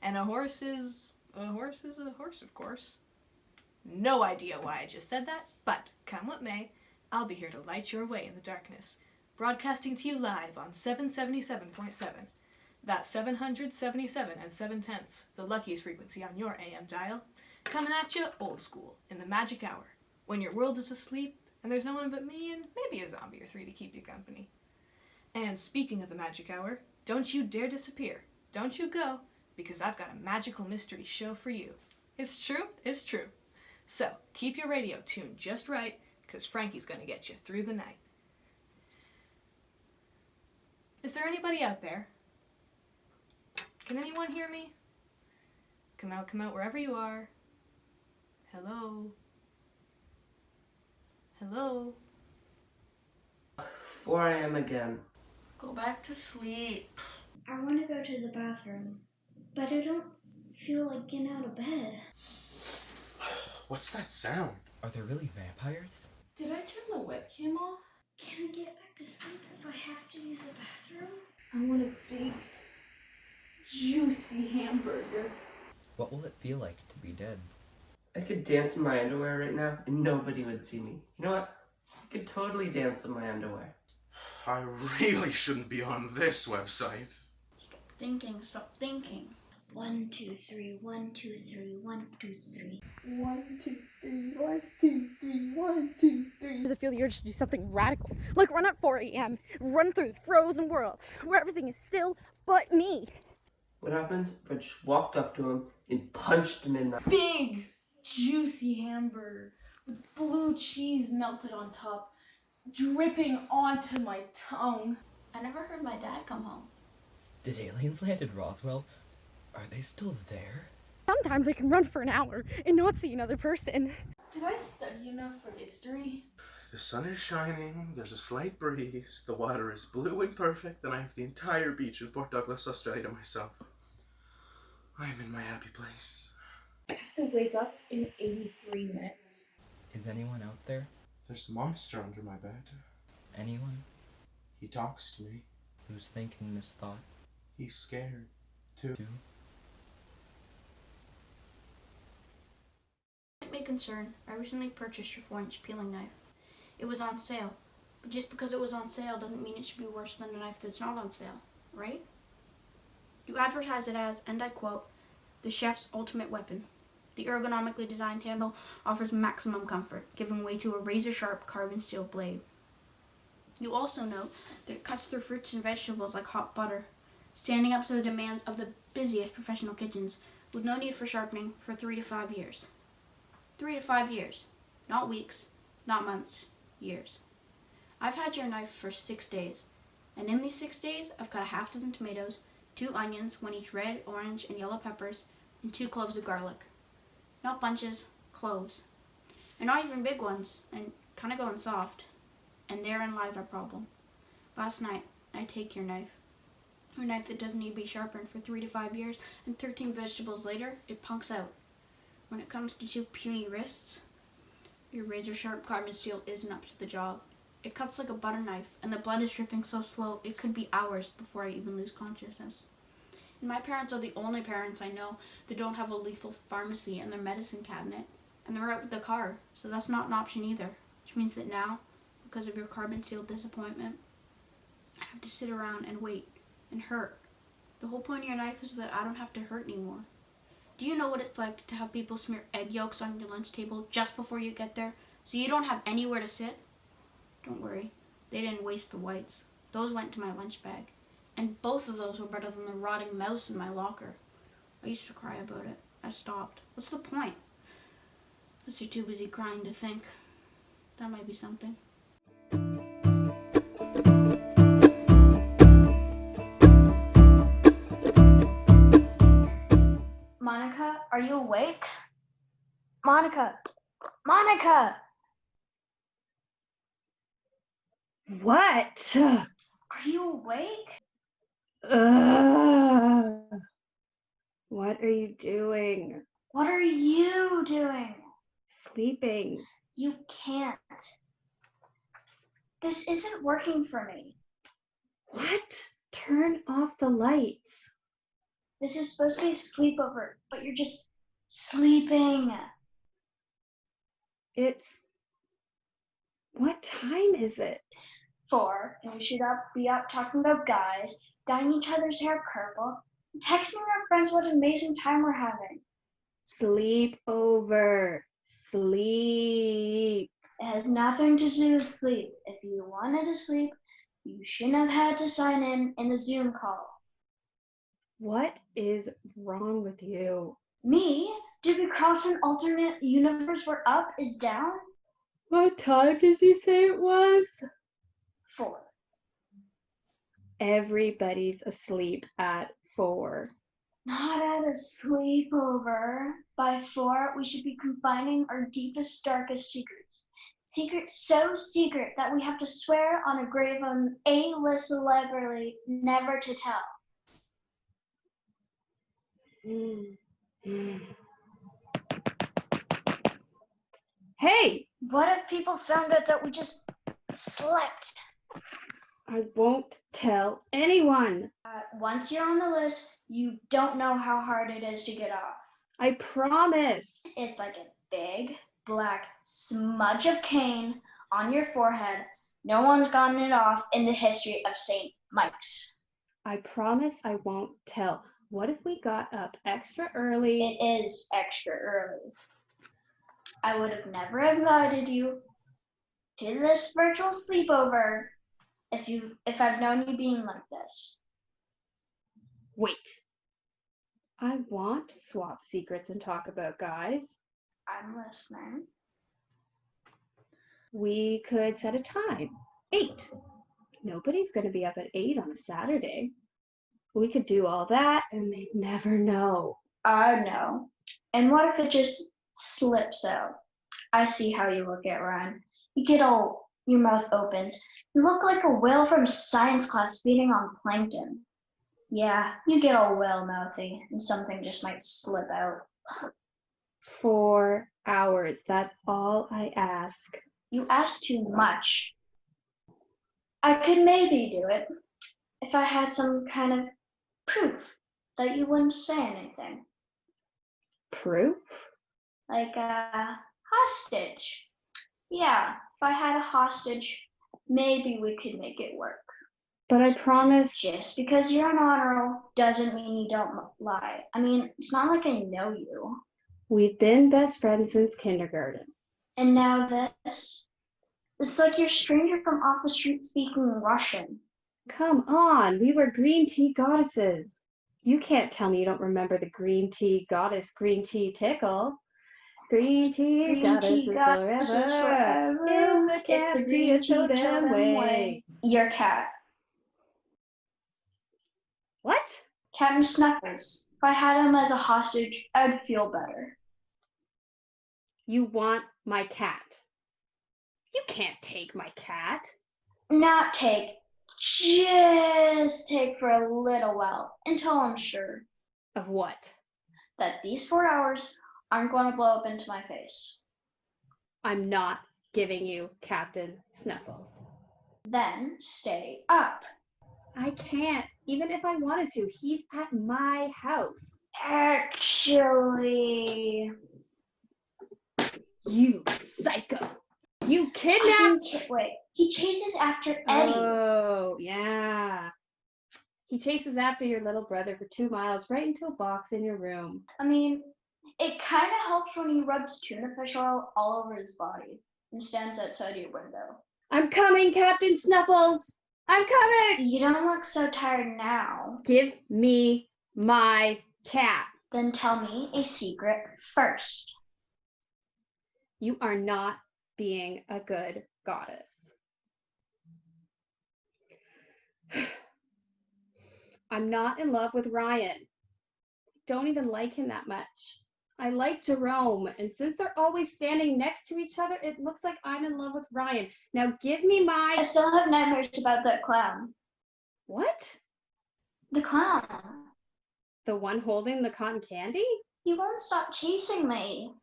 And a horse is a horse, of course. No idea why I just said that, but come what may, I'll be here to light your way in the darkness, broadcasting to you live on 777.7. That's 777 and 7/10, the luckiest frequency on your AM dial. Coming at you old school, in the magic hour, when your world is asleep and there's no one but me and maybe a zombie or three to keep you company. And speaking of the magic hour, don't you dare disappear. Don't you go, because I've got a magical mystery show for you. It's true, it's true. So, keep your radio tuned just right, because Frankie's going to get you through the night. Is there anybody out there? Can anyone hear me? Come out, wherever you are. Hello? Hello? 4 a.m. again. Go back to sleep. I want to go to the bathroom, but I don't feel like getting out of bed. What's that sound? Are there really vampires? Did I turn the webcam off? Can I get back to sleep if I have to use the bathroom? I want a big, juicy hamburger. What will it feel like to be dead? I could dance in my underwear right now and nobody would see me. You know what? I could totally dance in my underwear. I really shouldn't be on this website. Stop thinking. 1, 2, 3, 1, 2, 3, 1, 2, 3. 1, 2, 3, 1, 2, 3, 1, 2, 3. Does it feel the urge to do something radical? Like run at 4 a.m., run through the frozen world, where everything is still but me. What happens if I just walked up to him and punched him in the... Big, juicy hamburger with blue cheese melted on top, dripping onto my tongue. I never heard my dad come home. Did aliens land in Roswell? Are they still there? Sometimes I can run for an hour and not see another person. Did I study enough for history? The sun is shining, there's a slight breeze, the water is blue and perfect, and I have the entire beach in Port Douglas, Australia to myself. I am in my happy place. I have to wake up in 83 minutes. Is anyone out there? There's a monster under my bed. Anyone He talks to me. who's thinking this thought? He's scared, too. May concern, I recently purchased your 4-inch peeling knife. It was on sale, but just because it was on sale doesn't mean it should be worse than a knife that's not on sale, right? You advertise it as, and I quote, the chef's ultimate weapon. The ergonomically designed handle offers maximum comfort, giving way to a razor-sharp carbon steel blade. You also note that it cuts through fruits and vegetables like hot butter, standing up to the demands of the busiest professional kitchens, with no need for sharpening for 3 to 5 years. 3 to 5 years. Not weeks, not months, years. I've had your knife for 6 days, and in these 6 days, I've cut a half dozen tomatoes, 2 onions, 1 each red, orange, and yellow peppers, and 2 cloves of garlic. Not bunches, cloves. And not even big ones, and kind of going soft. And therein lies our problem. Last night, I take your knife that doesn't need to be sharpened for 3 to 5 years, and 13 vegetables later, it punks out. When it comes to 2 puny wrists, your razor-sharp carbon steel isn't up to the job. It cuts like a butter knife, and the blood is dripping so slow it could be hours before I even lose consciousness. And my parents are the only parents I know that don't have a lethal pharmacy in their medicine cabinet, and they're out with the car, so that's not an option either, which means that now, because of your carbon steel disappointment, I have to sit around and wait and hurt. The whole point of your knife is that I don't have to hurt anymore. Do you know what it's like to have people smear egg yolks on your lunch table just before you get there, so you don't have anywhere to sit? Don't worry, they didn't waste the whites. Those went to my lunch bag, and both of those were better than the rotting mouse in my locker. I used to cry about it. I stopped. What's the point? Unless you're too busy crying to think. That might be something. Monica, are you awake? Monica! Monica! What? Are you awake? What are you doing? What are you doing? Sleeping. You can't. This isn't working for me. What? Turn off the lights. This is supposed to be a sleepover, but you're just sleeping. What time is it? 4, and we should be up talking about guys, dyeing each other's hair purple, texting our friends what an amazing time we're having. Sleep over. Sleep. It has nothing to do with sleep. If you wanted to sleep, you shouldn't have had to sign in the Zoom call. What is wrong with you? Me? Did we cross an alternate universe where up is down? What time did you say it was? 4. Everybody's asleep at 4. Not at a sleepover. By 4, we should be confining our deepest, darkest secrets. Secrets so secret that we have to swear on a grave of an A-list celebrity never to tell. Hey, What if people found out that we just slept? I won't tell anyone. Once you're on the list, you don't know how hard it is to get off. I promise. It's like a big, black smudge of cane on your forehead. No one's gotten it off in the history of St. Mike's. I promise I won't tell. What if we got up extra early? It is extra early. I would have never invited you to this virtual sleepover if I've known you being like this. Wait. I want to swap secrets and talk about guys. I'm listening. We could set a time. 8. Nobody's going to be up at 8 on a Saturday. We could do all that and they'd never know. I know. And what if it just slips out? I see how you look at Ryan. You get all, your mouth opens. You look like a whale from science class feeding on plankton. Yeah, you get all whale mouthy and something just might slip out. 4 hours. That's all I ask. You ask too much. I could maybe do it if I had some kind of proof that you wouldn't say anything. Proof? Like a hostage. Yeah, if I had a hostage, maybe we could make it work. But I promise. Just because you're an honor roll doesn't mean you don't lie. I mean, it's not like I know you. We've been best friends since kindergarten. And now this. It's like you're a stranger from off the street speaking Russian. Come on, we were green tea goddesses. You can't tell me you don't remember the green tea goddess, green tea tickle. Green tea goddesses forever. Is the cat to totem way. Your cat. What? Captain Snuffles. If I had him as a hostage, I'd feel better. You want my cat? You can't take my cat. Not take. Just take for a little while until I'm sure. Of what? That these 4 hours aren't going to blow up into my face. I'm not giving you Captain Snuffles. Then stay up. I can't, even if I wanted to. He's at my house. Actually, You psycho. You kidnapped. wait. He chases after Eddie. Oh, yeah. He chases after your little brother for 2 miles right into a box in your room. I mean, it kind of helps when he rubs tuna fish oil all over his body and stands outside your window. I'm coming, Captain Snuffles. I'm coming. You don't look so tired now. Give me my cat. Then tell me a secret first. You are not being a good goddess. I'm not in love with Ryan. Don't even like him that much. I like Jerome, and since they're always standing next to each other, it looks like I'm in love with Ryan. Now give me my... I still have nightmares about that clown. What? The clown. The one holding the cotton candy? He won't stop chasing me.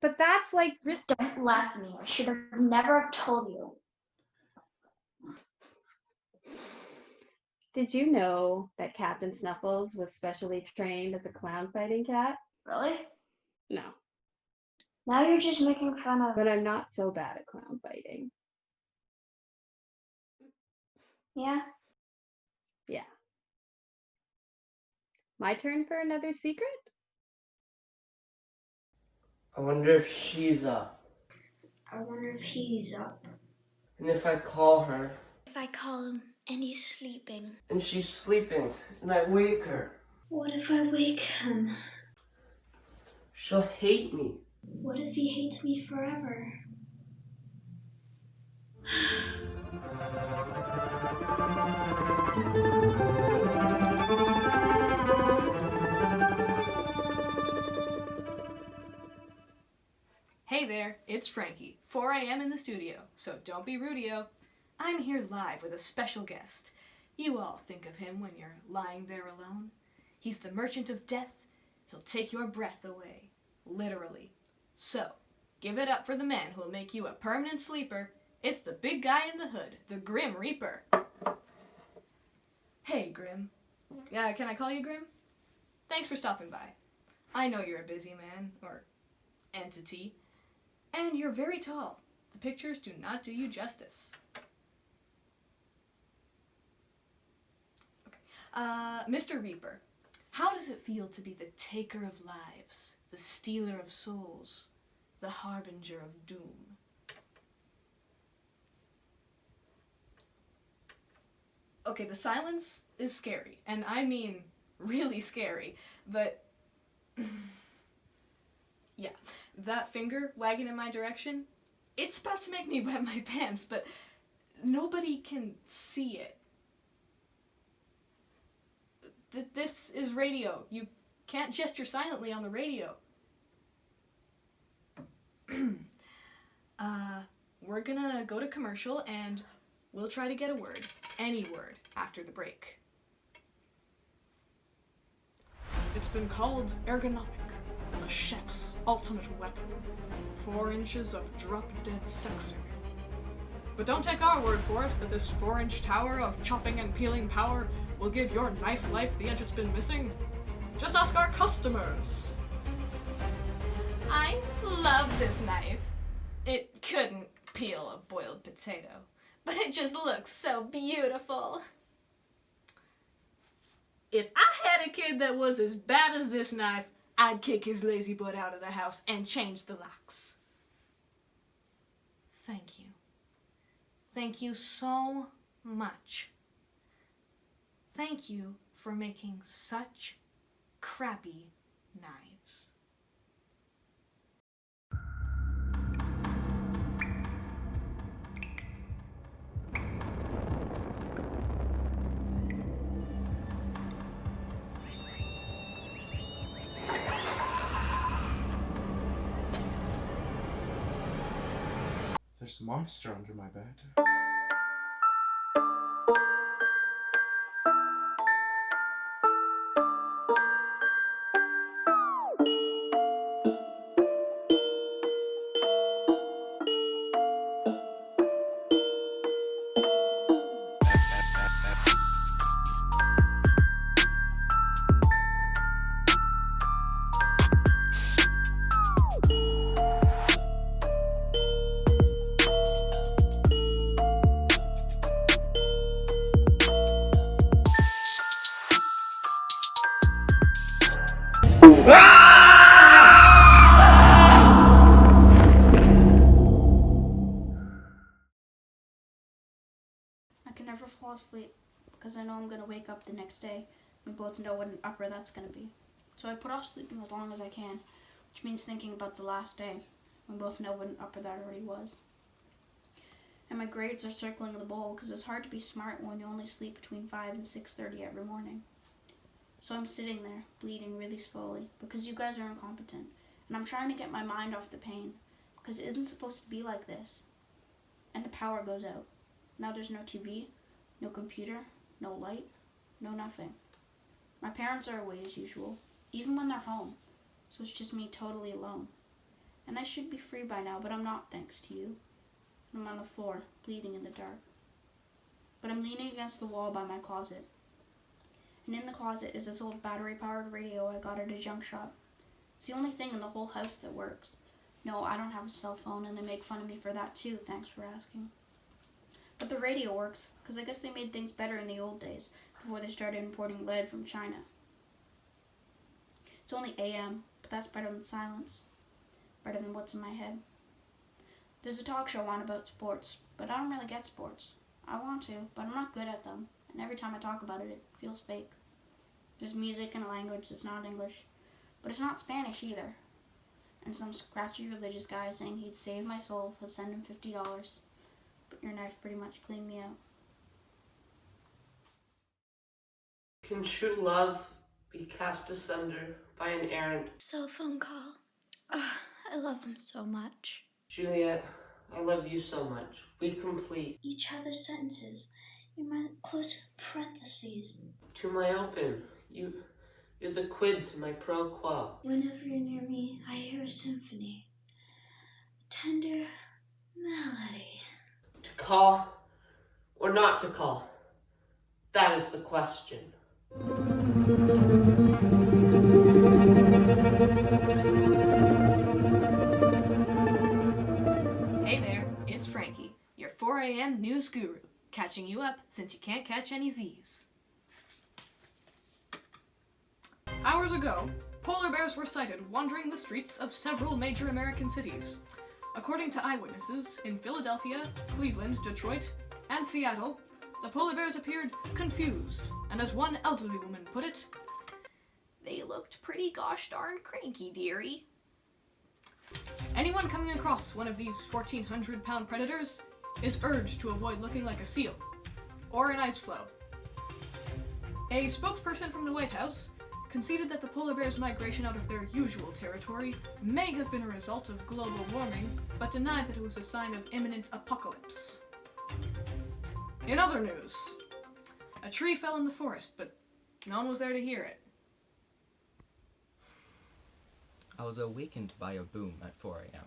But that's like... Don't laugh at me. I should have never have told you. Did you know that Captain Snuffles was specially trained as a clown fighting cat? Really? No, Now you're just making fun of. but I'm not so bad at clown fighting. Yeah. Yeah. My turn for another secret? I wonder if she's up. I wonder if he's up. And if I call her, If I call him and he's sleeping. and she's sleeping, and I wake her, What if I wake him? she'll hate me. What if he hates me forever? Hey there, it's Frankie. 4 a.m. in the studio, so don't be rudio. I'm here live with a special guest. You all think of him when you're lying there alone. He's the merchant of death. He'll take your breath away. Literally. So, give it up for the man who'll make you a permanent sleeper. It's the big guy in the hood, the Grim Reaper. Hey, Grim. Can I call you Grim? Thanks for stopping by. I know you're a busy man, or entity, and you're very tall. The pictures do not do you justice. Okay. Mr. Reaper, how does it feel to be the taker of lives, the stealer of souls, the harbinger of doom? Okay, the silence is scary, and I mean really scary, but yeah, that finger wagging in my direction, it's about to make me wet my pants, but nobody can see it. This is radio. You can't gesture silently on the radio. We're gonna go to commercial and we'll try to get a word, any word, after the break. It's been called ergonomic, a chef's ultimate weapon. 4 inches of drop-dead sexy. But don't take our word for it that this 4-inch tower of chopping and peeling power will give your knife life the edge it's been missing. Just ask our customers. I love this knife. It couldn't peel a boiled potato, but it just looks so beautiful. If I had a kid that was as bad as this knife, I'd kick his lazy butt out of the house and change the locks. Thank you. Thank you so much. Thank you for making such crappy knives. There's a monster under my bed. I can never fall asleep because I know I'm going to wake up the next day. We both know what an upper that's going to be. So I put off sleeping as long as I can, which means thinking about the last day. We both know what an upper that already was. And my grades are circling the bowl because it's hard to be smart when you only sleep between 5 and 6:30 every morning. So I'm sitting there, bleeding really slowly because you guys are incompetent. And I'm trying to get my mind off the pain because it isn't supposed to be like this. And the power goes out. Now there's no TV, no computer, no light, no nothing. My parents are away as usual, even when they're home, so it's just me totally alone. And I should be free by now, but I'm not thanks to you. I'm on the floor, bleeding in the dark. But I'm leaning against the wall by my closet, And in the closet is this old battery-powered radio I got at a junk shop. It's the only thing in the whole house that works. No, I don't have a cell phone, and they make fun of me for that too, thanks for asking. But the radio works, because I guess they made things better in the old days, before they started importing lead from China. It's only AM, but that's better than silence. Better than what's in my head. There's a talk show on about sports, but I don't really get sports. I want to, but I'm not good at them, and every time I talk about it, it feels fake. There's music in a language that's not English, but it's not Spanish either. And some scratchy religious guy saying he'd save my soul if I'd send him $50. But your knife pretty much cleaned me out. Can true love be cast asunder by an errand? Cell phone call. Oh, I love him so much. Juliet, I love you so much. We complete. Each other's sentences. You're my close parentheses. To my open. You're the quid to my pro quo. Whenever you're near me, I hear a symphony. A tender melody. To call or not to call? That is the question. Hey there, it's Frankie, your 4 a.m. news guru, catching you up since you can't catch any Z's. Hours ago, polar bears were sighted wandering the streets of several major American cities. According to eyewitnesses, in Philadelphia, Cleveland, Detroit, and Seattle, the polar bears appeared confused, and as one elderly woman put it, they looked pretty gosh darn cranky, dearie. Anyone coming across one of these 1,400-pound predators is urged to avoid looking like a seal, or an ice floe. A spokesperson from the White House conceded that the polar bears' migration out of their usual territory may have been a result of global warming, but denied that it was a sign of imminent apocalypse. In other news, a tree fell in the forest, but no one was there to hear it. I was awakened by a boom at 4 a.m.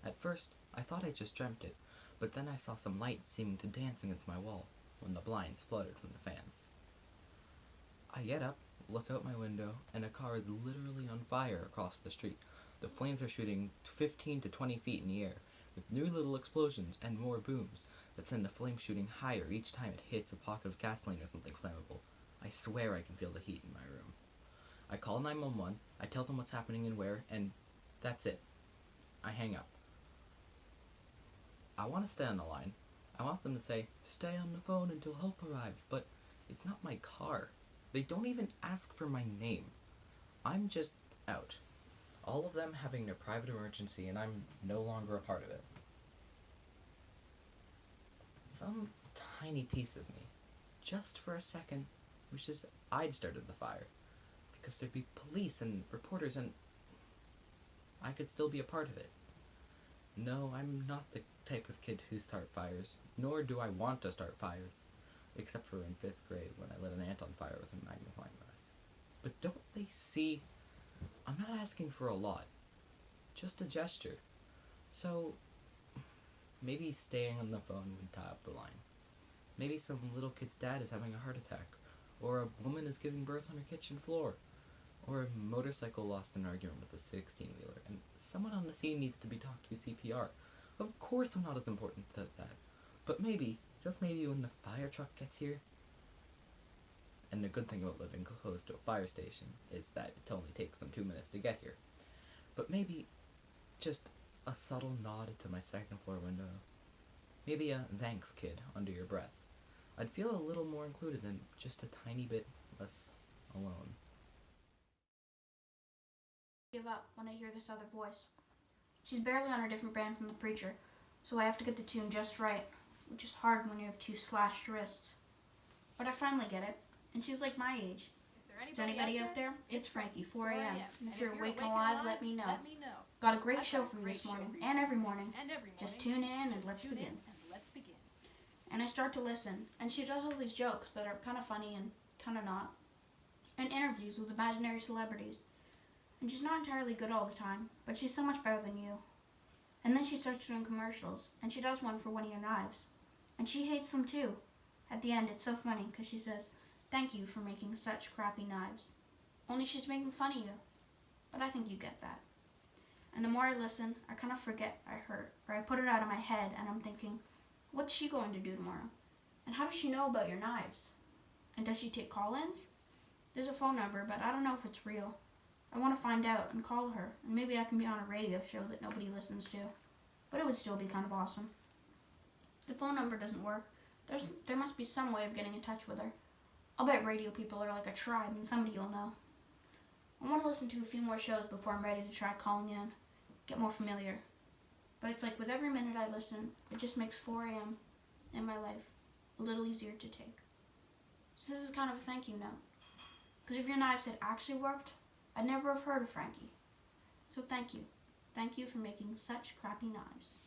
At first, I thought I just dreamt it, but then I saw some light seeming to dance against my wall when the blinds fluttered from the fans. I get up, look out my window, and a car is literally on fire across the street. The flames are shooting 15 to 20 feet in the air, with new little explosions and more booms that send the flame shooting higher each time it hits a pocket of gasoline or something flammable. I swear I can feel the heat in my room. I call 911, I tell them what's happening and where, and that's it. I hang up. I want to stay on the line. I want them to say, "Stay on the phone until help arrives," but it's not my car. They don't even ask for my name. I'm just out. All of them having their private emergency, and I'm no longer a part of it. Some tiny piece of me, just for a second, wishes I'd started the fire. Because there'd be police and reporters, and I could still be a part of it. No, I'm not the type of kid who start fires, nor do I want to start fires. Except for in 5th grade when I lit an ant on fire with a magnifying glass. But don't they see? I'm not asking for a lot. Just a gesture. So, maybe staying on the phone would tie up the line. Maybe some little kid's dad is having a heart attack. Or a woman is giving birth on her kitchen floor. Or a motorcycle lost an argument with a 16-wheeler, and someone on the scene needs to be talked through CPR. Of course I'm not as important as that. But maybe, just maybe when the fire truck gets here, and the good thing about living close to a fire station is that it only takes them 2 minutes to get here. But maybe just a subtle nod to my second floor window. Maybe a "thanks, kid" under your breath. I'd feel a little more included and just a tiny bit less alone. Give up when I hear this other voice. She's barely on a different band from the preacher, so I have to get the tune just right, which is hard when you have 2 slashed wrists. But I finally get it, and she's like my age. Is there anybody out there? It's Frankie, 4 a.m. And if you're awake and alive, let me know. Got a great show for you this morning, and every morning. Just tune in and let's begin. And I start to listen, and she does all these jokes that are kind of funny and kind of not, and interviews with imaginary celebrities. And she's not entirely good all the time, but she's so much better than you. And then she starts doing commercials, and she does one for one of your knives. And she hates them too. At the end, it's so funny, because she says, Thank you for making such crappy knives. Only she's making fun of you. But I think you get that. And the more I listen, I kind of forget I heard, or I put it out of my head, and I'm thinking, what's she going to do tomorrow? And how does she know about your knives? And does she take call-ins? There's a phone number, but I don't know if it's real. I want to find out and call her, and maybe I can be on a radio show that nobody listens to. But it would still be kind of awesome. If the phone number doesn't work, there must be some way of getting in touch with her. I'll bet radio people are like a tribe, and somebody will know. I want to listen to a few more shows before I'm ready to try calling in, get more familiar. But it's like with every minute I listen, it just makes 4 a.m. in my life a little easier to take. So this is kind of a thank you note. Because if your knives had actually worked, I'd never have heard of Frankie. So thank you. Thank you for making such crappy knives.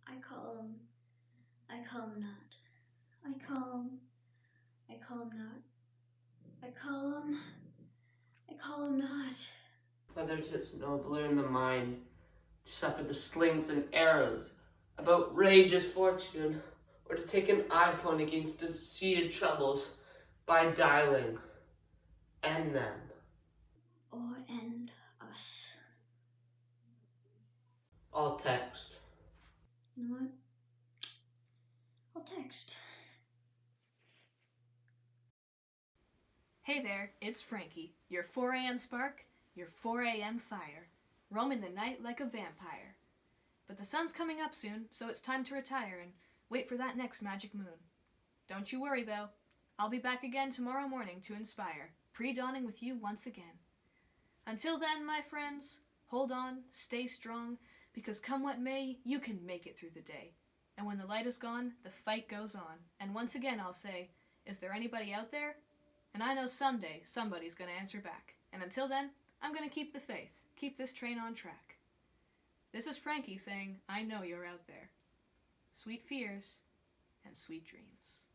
I call him not. I call him not. Whether 'tis nobler in the mind to suffer the slings and arrows of outrageous fortune, or to take an iPhone against defeated troubles by dialing end them. Or end us. I'll text. You know what? I'll text. Hey there, it's Frankie, your 4 a.m. spark, your 4 a.m. fire, roaming the night like a vampire. But the sun's coming up soon, so it's time to retire and wait for that next magic moon. Don't you worry, though. I'll be back again tomorrow morning to inspire, pre-dawning with you once again. Until then, my friends, hold on, stay strong, because come what may, you can make it through the day. And when the light is gone, the fight goes on. And once again, I'll say, is there anybody out there? And I know someday somebody's going to answer back. And until then, I'm going to keep the faith, keep this train on track. This is Frankie saying, I know you're out there. Sweet fears and sweet dreams.